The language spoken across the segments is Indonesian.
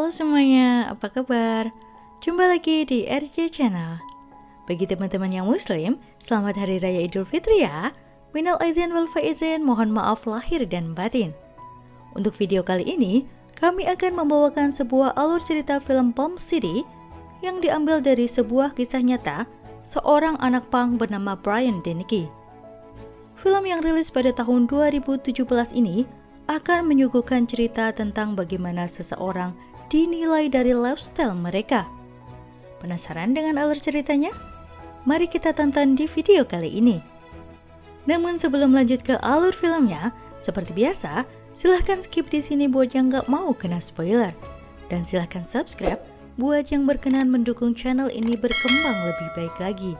Halo semuanya, apa kabar? Jumpa lagi di RJ Channel. Bagi teman-teman yang muslim, selamat Hari Raya Idul Fitri ya. Minal aidin wal faizin, mohon maaf lahir dan batin. Untuk video kali ini, kami akan membawakan sebuah alur cerita film Palm City yang diambil dari sebuah kisah nyata seorang anak punk bernama Brian Dennehy. Film yang rilis pada tahun 2017 ini akan menyuguhkan cerita tentang bagaimana seseorang dinilai dari lifestyle mereka. Penasaran dengan alur ceritanya? Mari kita tonton di video kali ini. Namun sebelum lanjut ke alur filmnya, seperti biasa, silahkan skip di sini buat yang nggak mau kena spoiler. Dan silahkan subscribe buat yang berkenan mendukung channel ini berkembang lebih baik lagi.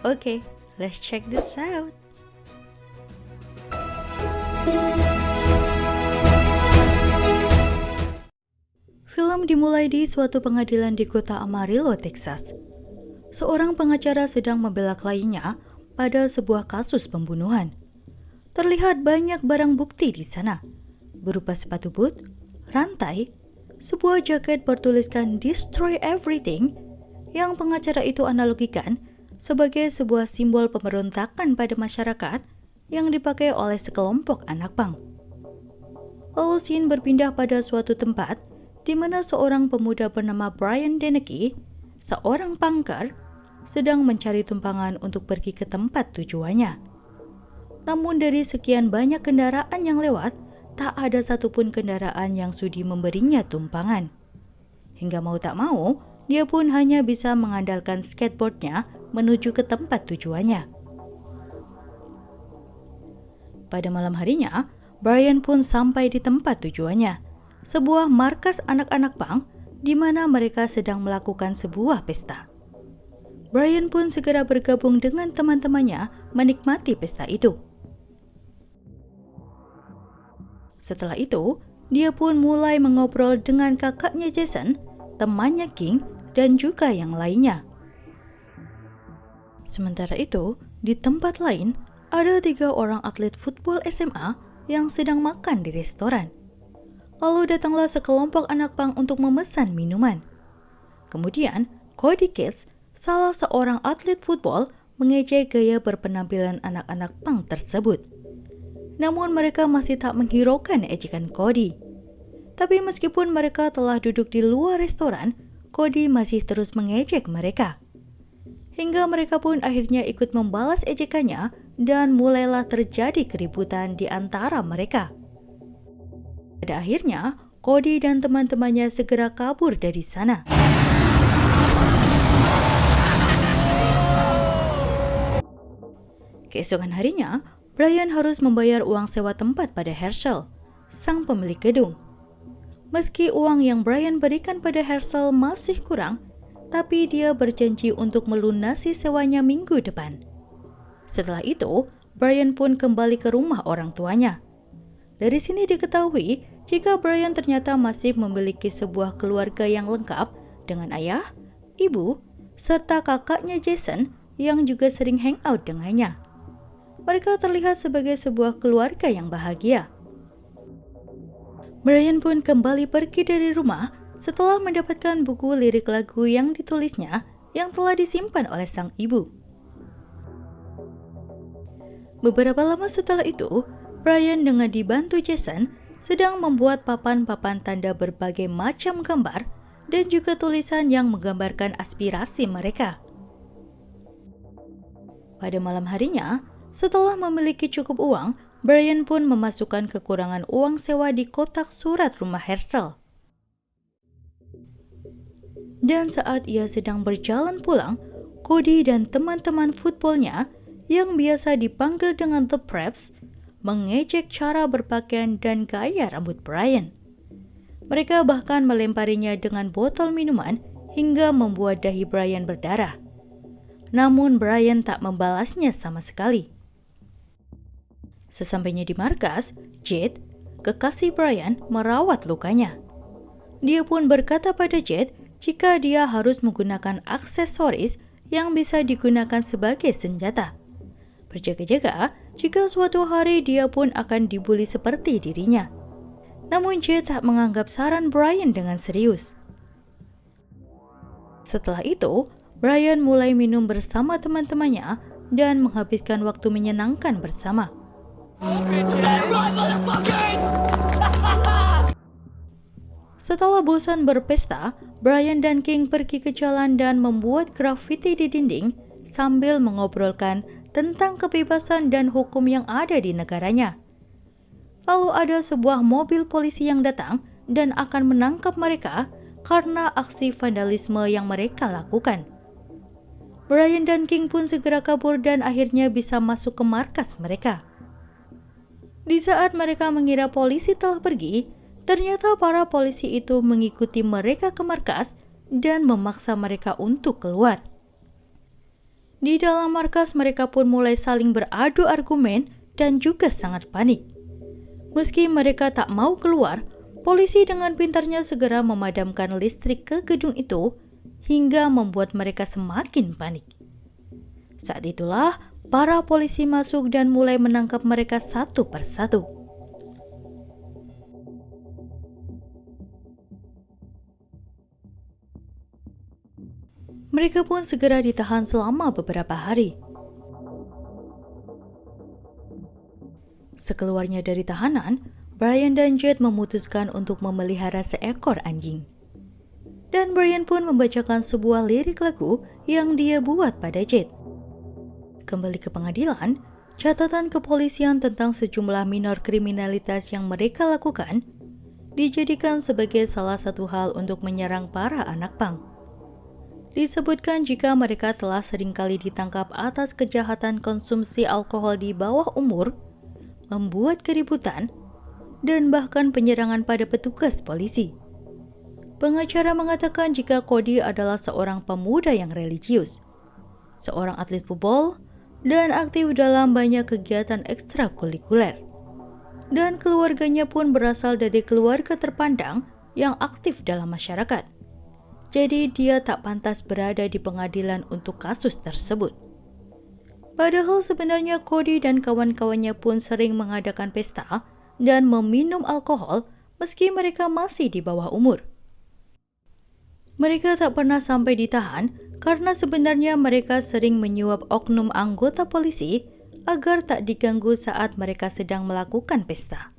Oke, let's check this out. Film dimulai di suatu pengadilan di kota Amarillo, Texas. Seorang pengacara sedang membela kliennya pada sebuah kasus pembunuhan. Terlihat banyak barang bukti di sana, berupa sepatu boot, rantai, sebuah jaket bertuliskan "Destroy Everything" yang pengacara itu analogikan sebagai sebuah simbol pemberontakan pada masyarakat yang dipakai oleh sekelompok anak punk. Lalu scene berpindah pada suatu tempat di mana seorang pemuda bernama Brian Dennehy, seorang punker, sedang mencari tumpangan untuk pergi ke tempat tujuannya. Namun dari sekian banyak kendaraan yang lewat, tak ada satupun kendaraan yang sudi memberinya tumpangan. Hingga mau tak mau, dia pun hanya bisa mengandalkan skateboardnya menuju ke tempat tujuannya. Pada malam harinya, Brian pun sampai di tempat tujuannya, sebuah markas anak-anak punk di mana mereka sedang melakukan sebuah pesta. Brian pun segera bergabung dengan teman-temannya menikmati pesta itu. Setelah itu, dia pun mulai mengobrol dengan kakaknya Jason, temannya King, dan juga yang lainnya. Sementara itu, di tempat lain, ada 3 orang atlet football SMA yang sedang makan di restoran. Lalu datanglah sekelompok anak punk untuk memesan minuman. Kemudian, Cody Kids, salah seorang atlet football, mengejek gaya berpenampilan anak-anak punk tersebut. Namun mereka masih tak menghiraukan ejekan Cody. Tapi meskipun mereka telah duduk di luar restoran, Cody masih terus mengejek mereka. Hingga mereka pun akhirnya ikut membalas ejekannya dan mulailah terjadi keributan di antara mereka. Pada akhirnya, Cody dan teman-temannya segera kabur dari sana. Keesokan harinya, Brian harus membayar uang sewa tempat pada Herschel, sang pemilik gedung. Meski uang yang Brian berikan pada Herschel masih kurang, tapi dia berjanji untuk melunasi sewanya minggu depan. Setelah itu, Brian pun kembali ke rumah orang tuanya. Dari sini diketahui jika Brian ternyata masih memiliki sebuah keluarga yang lengkap dengan ayah, ibu, serta kakaknya Jason yang juga sering hangout dengannya. Mereka terlihat sebagai sebuah keluarga yang bahagia. Brian pun kembali pergi dari rumah setelah mendapatkan buku lirik lagu yang ditulisnya yang telah disimpan oleh sang ibu. Beberapa lama setelah itu, Brian dengan dibantu Jason sedang membuat papan-papan tanda berbagai macam gambar dan juga tulisan yang menggambarkan aspirasi mereka. Pada malam harinya, setelah memiliki cukup uang, Brian pun memasukkan kekurangan uang sewa di kotak surat rumah Herschel. Dan saat ia sedang berjalan pulang, Cody dan teman-teman footballnya yang biasa dipanggil dengan The Preps mengejek cara berpakaian dan gaya rambut Brian. Mereka bahkan melemparinya dengan botol minuman hingga membuat dahi Brian berdarah. Namun Brian tak membalasnya sama sekali. Sesampainya di markas, Jade, kekasih Brian, merawat lukanya. Dia pun berkata pada Jade jika dia harus menggunakan aksesoris yang bisa digunakan sebagai senjata. Berjaga-jaga jika suatu hari dia pun akan dibully seperti dirinya. Namun Jade tak menganggap saran Brian dengan serius. Setelah itu, Brian mulai minum bersama teman-temannya dan menghabiskan waktu menyenangkan bersama. Setelah bosan berpesta, Brian dan King pergi ke jalan dan membuat grafiti di dinding sambil mengobrolkan tentang kebebasan dan hukum yang ada di negaranya. Lalu ada sebuah mobil polisi yang datang dan akan menangkap mereka karena aksi vandalisme yang mereka lakukan. Brian dan King pun segera kabur dan akhirnya bisa masuk ke markas mereka. Di saat mereka mengira polisi telah pergi, ternyata para polisi itu mengikuti mereka ke markas dan memaksa mereka untuk keluar. Di dalam markas mereka pun mulai saling beradu argumen dan juga sangat panik. Meski mereka tak mau keluar, polisi dengan pintarnya segera memadamkan listrik ke gedung itu hingga membuat mereka semakin panik. Saat itulah para polisi masuk dan mulai menangkap mereka satu persatu. Mereka pun segera ditahan selama beberapa hari. Sekeluarnya dari tahanan, Brian dan Jade memutuskan untuk memelihara seekor anjing. Dan Brian pun membacakan sebuah lirik lagu yang dia buat pada Jade. Kembali ke pengadilan, catatan kepolisian tentang sejumlah minor kriminalitas yang mereka lakukan dijadikan sebagai salah satu hal untuk menyerang para anak pang. Disebutkan jika mereka telah seringkali ditangkap atas kejahatan konsumsi alkohol di bawah umur, membuat keributan, dan bahkan penyerangan pada petugas polisi. Pengacara mengatakan jika Cody adalah seorang pemuda yang religius, seorang atlet football, dan aktif dalam banyak kegiatan ekstrakurikuler. Dan keluarganya pun berasal dari keluarga terpandang yang aktif dalam masyarakat. Jadi dia tak pantas berada di pengadilan untuk kasus tersebut. Padahal sebenarnya Cody dan kawan-kawannya pun sering mengadakan pesta dan meminum alkohol meski mereka masih di bawah umur. Mereka tak pernah sampai ditahan karena sebenarnya mereka sering menyuap oknum anggota polisi agar tak diganggu saat mereka sedang melakukan pesta.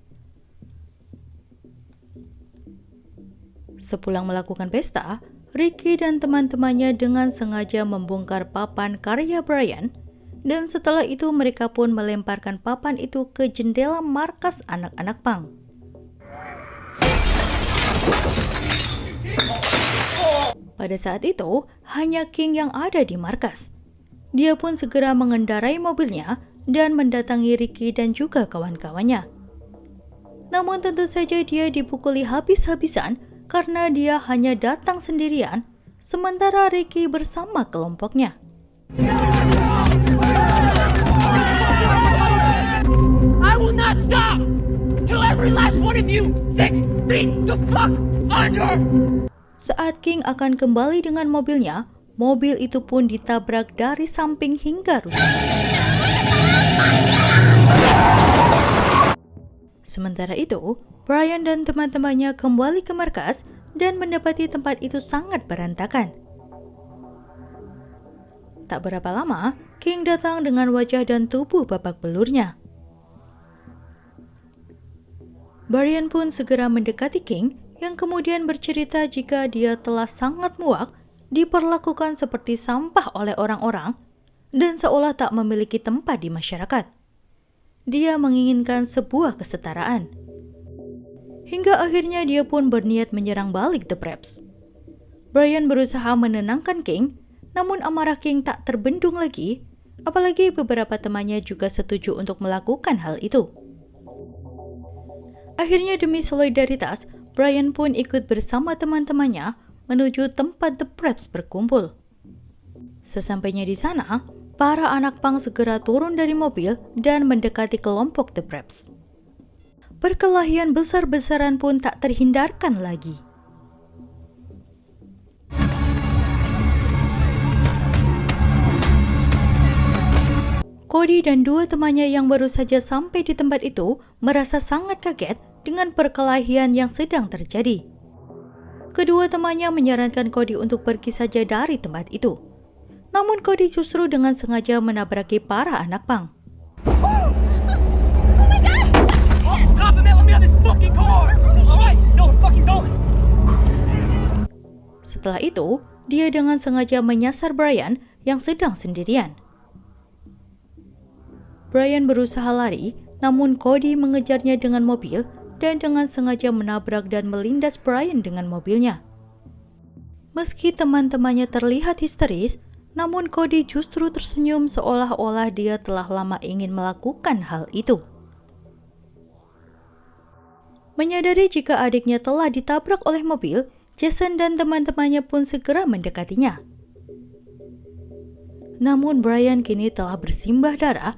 Sepulang melakukan pesta, Ricky dan teman-temannya dengan sengaja membongkar papan karya Brian, dan setelah itu mereka pun melemparkan papan itu ke jendela markas anak-anak pang. Pada saat itu, hanya King yang ada di markas. Dia pun segera mengendarai mobilnya dan mendatangi Ricky dan juga kawan-kawannya. Namun tentu saja dia dipukuli habis-habisan karena dia hanya datang sendirian, sementara Ricky bersama kelompoknya. I will not stop till every last one of you 6 feet the fuck under. Saat King akan kembali dengan mobilnya, mobil itu pun ditabrak dari samping hingga rusak. Sementara itu, Brian dan teman-temannya kembali ke markas dan mendapati tempat itu sangat berantakan. Tak berapa lama, King datang dengan wajah dan tubuh babak belurnya. Brian pun segera mendekati King yang kemudian bercerita jika dia telah sangat muak diperlakukan seperti sampah oleh orang-orang dan seolah tak memiliki tempat di masyarakat. Dia menginginkan sebuah kesetaraan. Hingga akhirnya dia pun berniat menyerang balik The Preps. Brian berusaha menenangkan King, namun amarah King tak terbendung lagi, apalagi beberapa temannya juga setuju untuk melakukan hal itu. Akhirnya demi solidaritas, Brian pun ikut bersama teman-temannya menuju tempat The Preps berkumpul. Sesampainya di sana, para anak pang segera turun dari mobil dan mendekati kelompok The Preps. Perkelahian besar-besaran pun tak terhindarkan lagi. Cody dan dua temannya yang baru saja sampai di tempat itu merasa sangat kaget dengan perkelahian yang sedang terjadi. Kedua temannya menyarankan Cody untuk pergi saja dari tempat itu. Namun Cody justru dengan sengaja menabraki para anak pang. Oh, stop him and let me out of this fucking car! Alright, no, we're fucking going! Setelah itu, dia dengan sengaja menyasar Brian yang sedang sendirian. Brian berusaha lari, namun Cody mengejarnya dengan mobil dan dengan sengaja menabrak dan melindas Brian dengan mobilnya. Meski teman-temannya terlihat histeris, namun Cody justru tersenyum seolah-olah dia telah lama ingin melakukan hal itu. Menyadari jika adiknya telah ditabrak oleh mobil, Jason dan teman-temannya pun segera mendekatinya. Namun Brian kini telah bersimbah darah